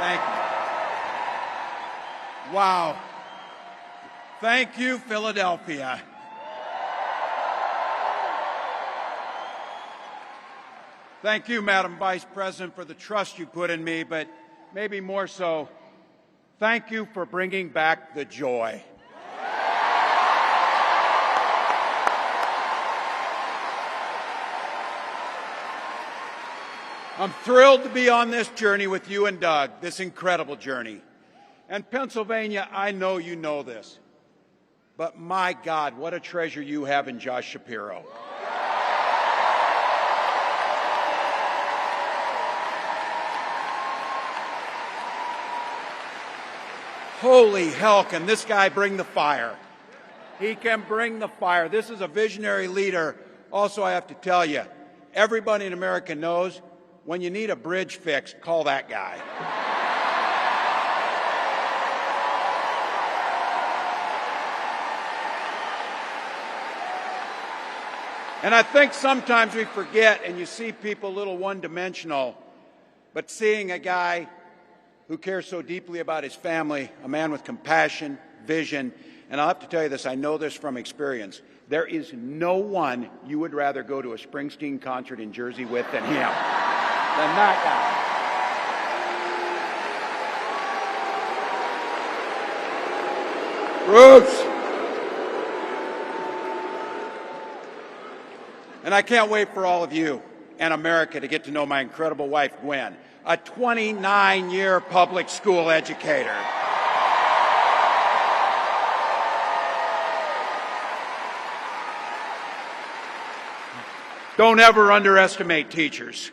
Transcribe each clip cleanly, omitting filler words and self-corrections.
Thank you. Wow. Thank you, Philadelphia. Thank you, Madam Vice President, for the trust you put in me, but maybe more so, thank you for bringing back the joy. I'm thrilled to be on this journey with you and Doug, this incredible journey. And Pennsylvania, I know you know this, but my God, what a treasure you have in Josh Shapiro. Holy hell, can this guy bring the fire? He can bring the fire. This is a visionary leader. Also, I have to tell you, everybody in America knows when you need a bridge fixed, call that guy. And I think sometimes we forget, and you see people a little one-dimensional, but seeing a guy who cares so deeply about his family, a man with compassion, vision, and I'll have to tell you this, I know this from experience. There is no one you would rather go to a Springsteen concert in Jersey with than him, than that guy. Bruce! And I can't wait for all of you and America to get to know my incredible wife, Gwen, a 29-year public school educator. Don't ever underestimate teachers.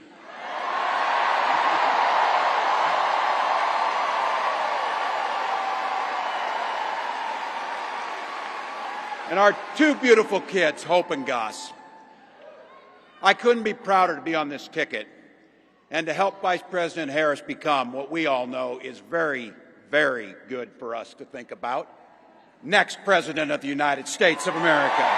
And our two beautiful kids, Hope and Gus. I couldn't be prouder to be on this ticket and to help Vice President Harris become what we all know is very, very good for us to think about, next President of the United States of America.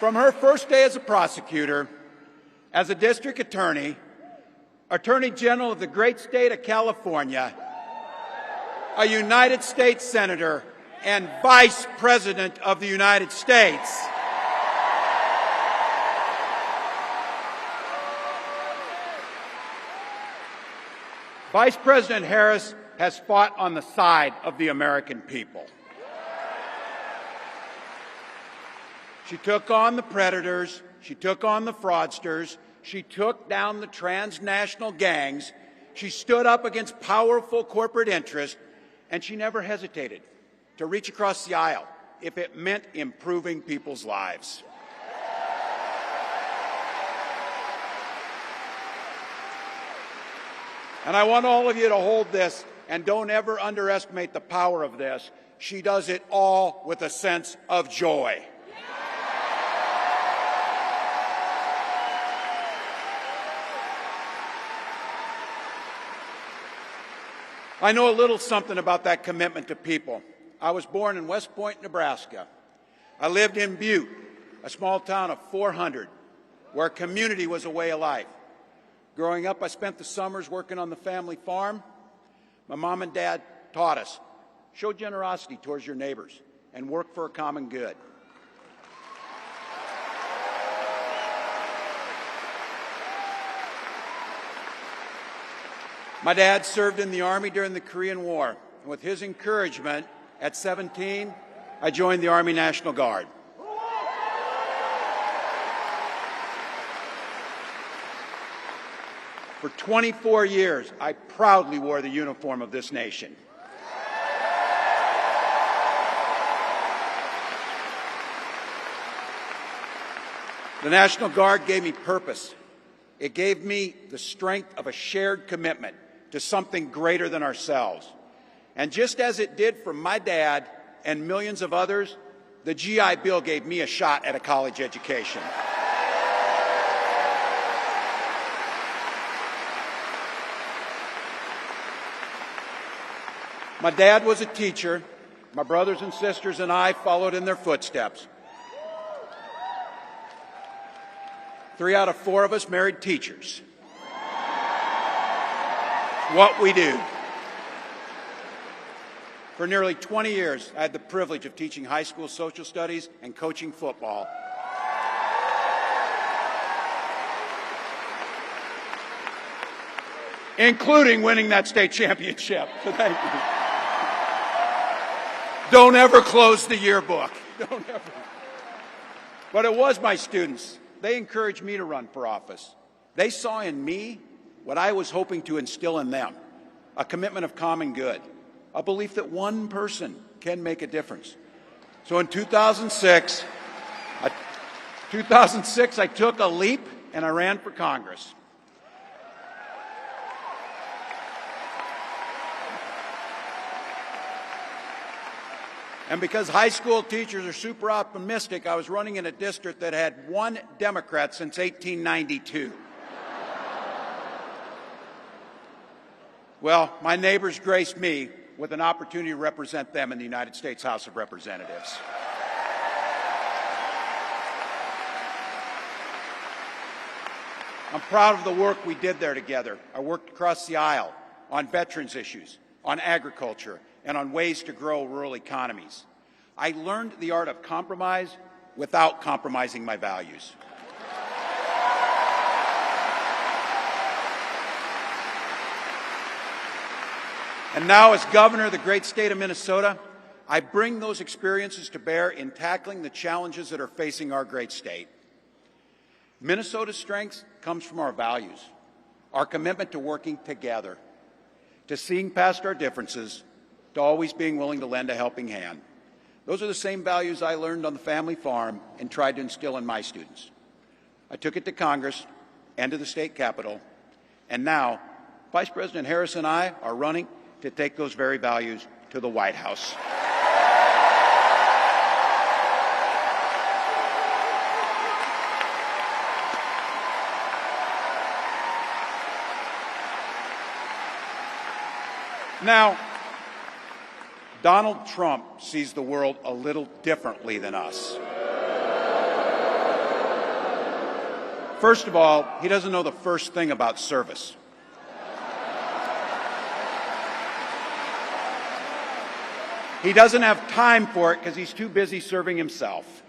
From her first day as a prosecutor, as a district attorney, Attorney General of the great state of California, a United States Senator, and Vice President of the United States. Vice President Harris has fought on the side of the American people. She took on the predators, she took on the fraudsters, she took down the transnational gangs, she stood up against powerful corporate interests, and she never hesitated to reach across the aisle if it meant improving people's lives. And I want all of you to hold this, and don't ever underestimate the power of this. She does it all with a sense of joy. I know a little something about that commitment to people. I was born in West Point, Nebraska. I lived in Butte, a small town of 400, where community was a way of life. Growing up, I spent the summers working on the family farm. My mom and dad taught us, show generosity towards your neighbors and work for a common good. My dad served in the Army during the Korean War, and with his encouragement, at 17, I joined the Army National Guard. For 24 years, I proudly wore the uniform of this nation. The National Guard gave me purpose. It gave me the strength of a shared commitment to something greater than ourselves. And just as it did for my dad and millions of others, the GI Bill gave me a shot at a college education. My dad was a teacher. My brothers and sisters and I followed in their footsteps. 3 out of 4 of us married teachers. What we do. For nearly 20 years, I had the privilege of teaching high school social studies and coaching football. Including winning that state championship. So thank you. Don't ever close the yearbook. Don't ever. But it was my students. They encouraged me to run for office. They saw in me what I was hoping to instill in them, a commitment of common good, a belief that one person can make a difference. So in 2006, I took a leap and I ran for Congress. And because high school teachers are super optimistic, I was running in a district that had 1 Democrat since 1892. Well, my neighbors graced me with an opportunity to represent them in the United States House of Representatives. I'm proud of the work we did there together. I worked across the aisle on veterans issues, on agriculture, and on ways to grow rural economies. I learned the art of compromise without compromising my values. And now, as governor of the great state of Minnesota, I bring those experiences to bear in tackling the challenges that are facing our great state. Minnesota's strength comes from our values, our commitment to working together, to seeing past our differences, to always being willing to lend a helping hand. Those are the same values I learned on the family farm and tried to instill in my students. I took it to Congress and to the state capitol, and now Vice President Harris and I are running to take those very values to the White House. Now, Donald Trump sees the world a little differently than us. First of all, he doesn't know the first thing about service. He doesn't have time for it because he's too busy serving himself.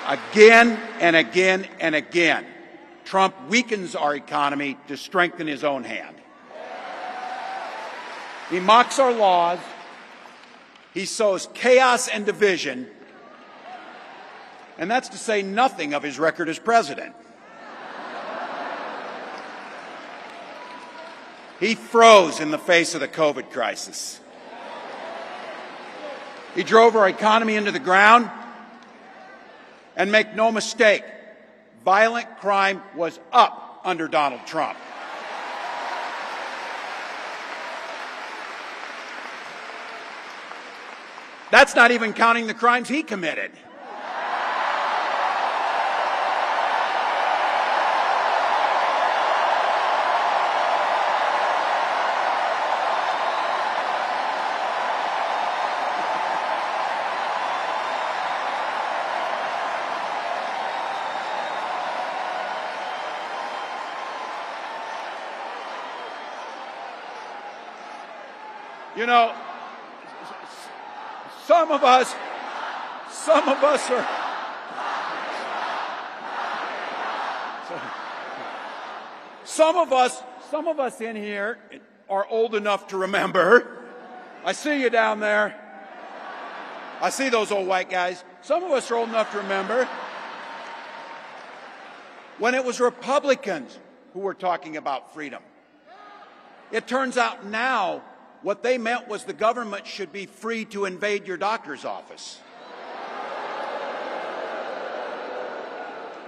Again and again and again, Trump weakens our economy to strengthen his own hand. He mocks our laws. He sows chaos and division. And that's to say nothing of his record as president. He froze in the face of the COVID crisis. He drove our economy into the ground. And make no mistake, violent crime was up under Donald Trump. That's not even counting the crimes he committed. You know, some of us are, some of us in here are old enough to remember. I see you down there. I see those old white guys. Some of us are old enough to remember when it was Republicans who were talking about freedom. It turns out now what they meant was the government should be free to invade your doctor's office.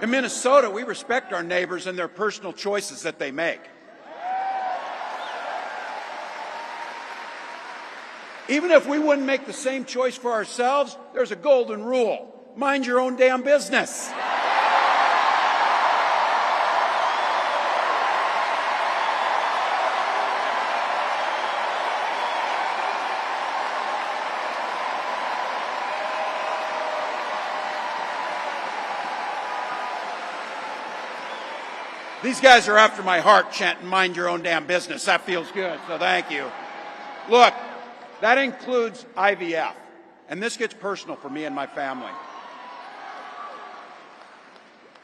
In Minnesota, we respect our neighbors and their personal choices that they make. Even if we wouldn't make the same choice for ourselves, there's a golden rule. Mind your own damn business. These guys are after my heart chanting, mind your own damn business. That feels good, so thank you. Look, that includes IVF, and this gets personal for me and my family.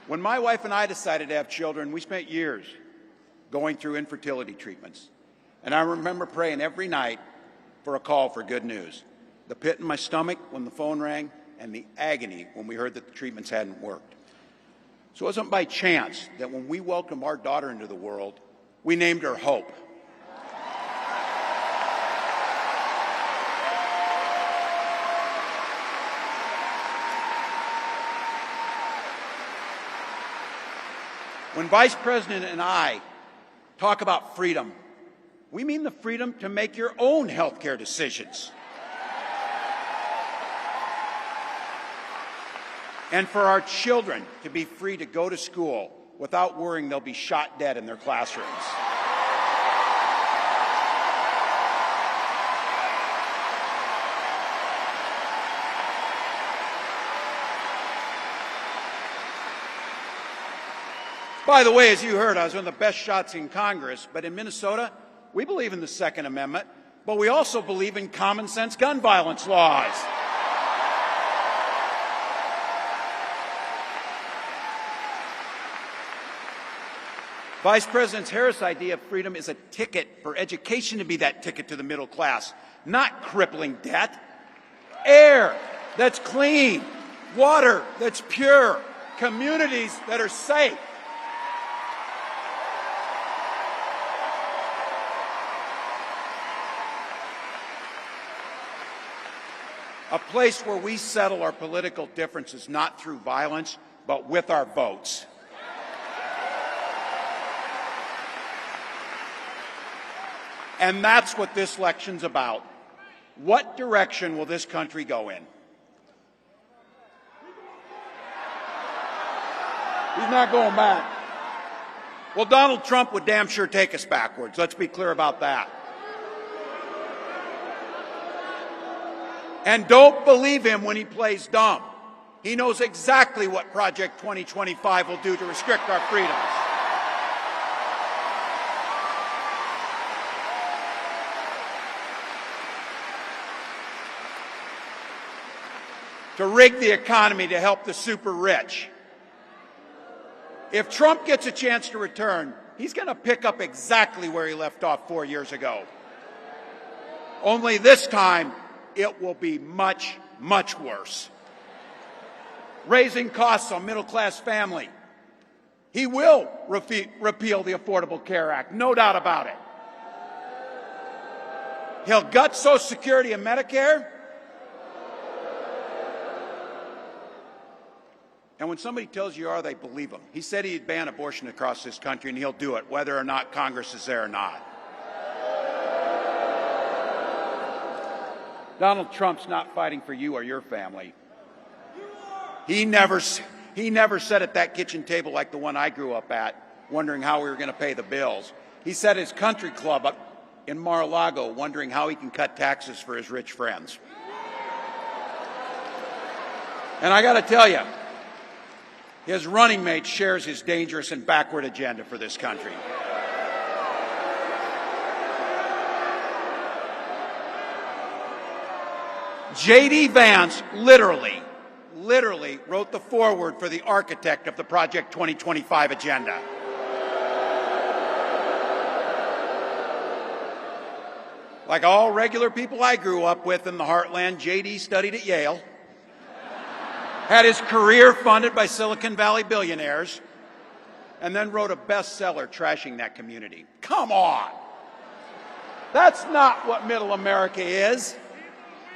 When my wife and I decided to have children, we spent years going through infertility treatments. And I remember praying every night for a call for good news. The pit in my stomach when the phone rang, and the agony when we heard that the treatments hadn't worked. So it wasn't by chance that when we welcomed our daughter into the world, we named her Hope. When Vice President and I talk about freedom, we mean the freedom to make your own health care decisions. And for our children to be free to go to school without worrying they'll be shot dead in their classrooms. By the way, as you heard, I was one of the best shots in Congress, but in Minnesota, we believe in the Second Amendment, but we also believe in common sense gun violence laws. Vice President Harris' idea of freedom is a ticket for education to be that ticket to the middle class, not crippling debt. Air that's clean, water that's pure, communities that are safe. A place where we settle our political differences not through violence, but with our votes. And that's what this election's about. What direction will this country go in? He's not going back. Well, Donald Trump would damn sure take us backwards. Let's be clear about that. And don't believe him when he plays dumb. He knows exactly what Project 2025 will do to restrict our freedoms. To rig the economy to help the super rich. If Trump gets a chance to return, he's going to pick up exactly where he left off 4 years ago. Only this time, it will be much, much worse. Raising costs on middle-class family. He will repeal the Affordable Care Act, no doubt about it. He'll gut Social Security and Medicare. And when somebody tells you they believe him. He said he'd ban abortion across this country, and he'll do it, whether or not Congress is there or not. Donald Trump's not fighting for you or your family. He never sat at that kitchen table like the one I grew up at, wondering how we were going to pay the bills. He sat at his country club up in Mar-a-Lago, wondering how he can cut taxes for his rich friends. And I got to tell you, his running mate shares his dangerous and backward agenda for this country. J.D. Vance literally wrote the foreword for the architect of the Project 2025 agenda. Like all regular people I grew up with in the heartland, J.D. studied at Yale, had his career funded by Silicon Valley billionaires, and then wrote a bestseller trashing that community. Come on! That's not what middle America is.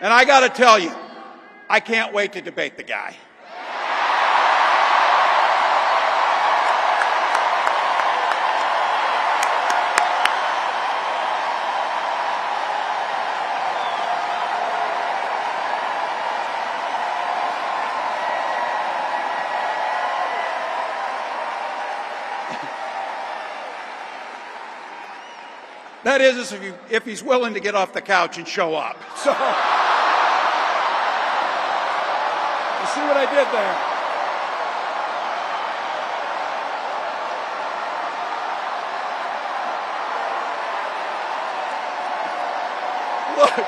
And I got to tell you, I can't wait to debate the guy. That is, if he's willing to get off the couch and show up. So, you see what I did there? Look.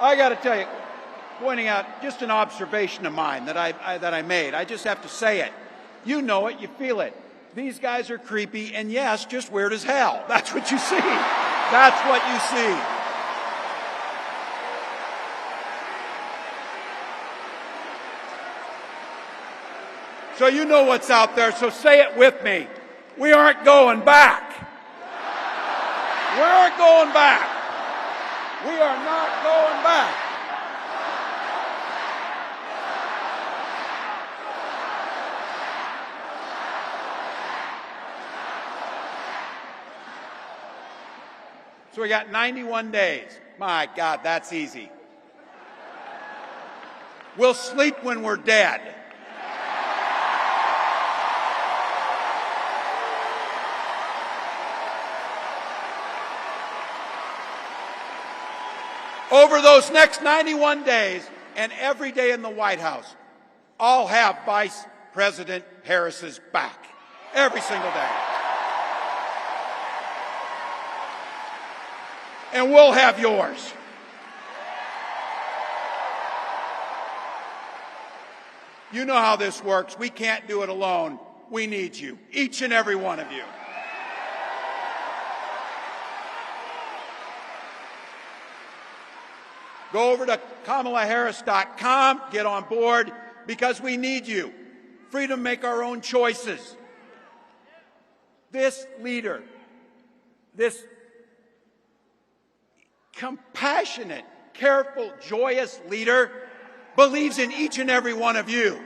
I got to tell you, pointing out just an observation of mine that I made. I just have to say it. You know it, you feel it. These guys are creepy, and yes, just weird as hell. That's what you see. That's what you see. So you know what's out there, so say it with me. We aren't going back. We aren't going back. We are not going back. So we got 91 days. My God, that's easy. We'll sleep when we're dead. Over those next 91 days and every day in the White House, I'll have Vice President Harris's back. Every single day. And we'll have yours. You know how this works. We can't do it alone. We need you, each and every one of you. Go over to KamalaHarris.com, get on board, because we need you. Freedom to make our own choices. This leader, this compassionate, careful, joyous leader believes in each and every one of you.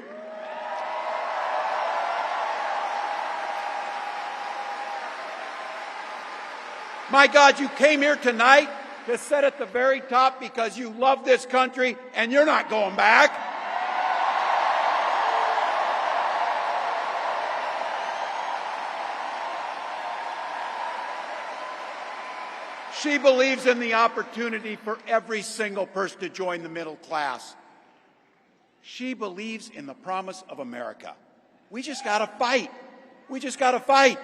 My God, you came here tonight to sit at the very top because you love this country and you're not going back. She believes in the opportunity for every single person to join the middle class. She believes in the promise of America. We just got to fight. We just got to fight.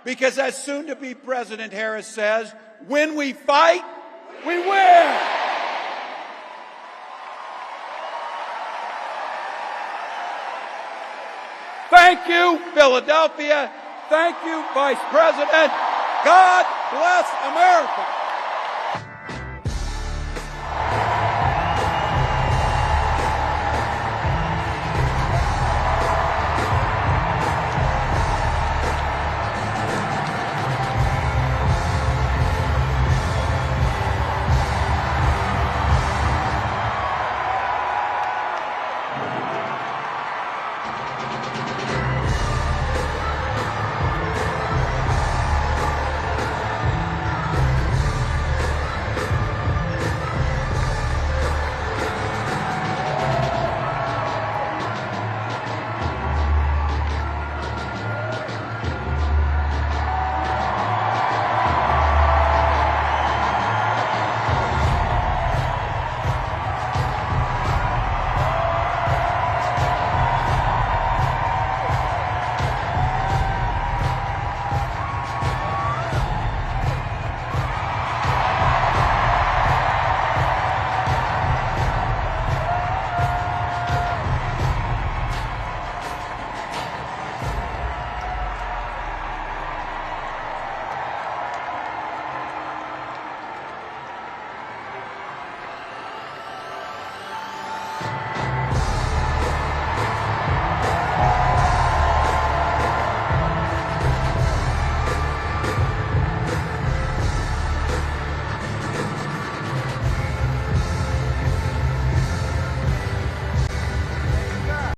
Because as soon-to-be President Harris says, when we fight, we win. Thank you, Philadelphia. Thank you, Vice President. God bless America.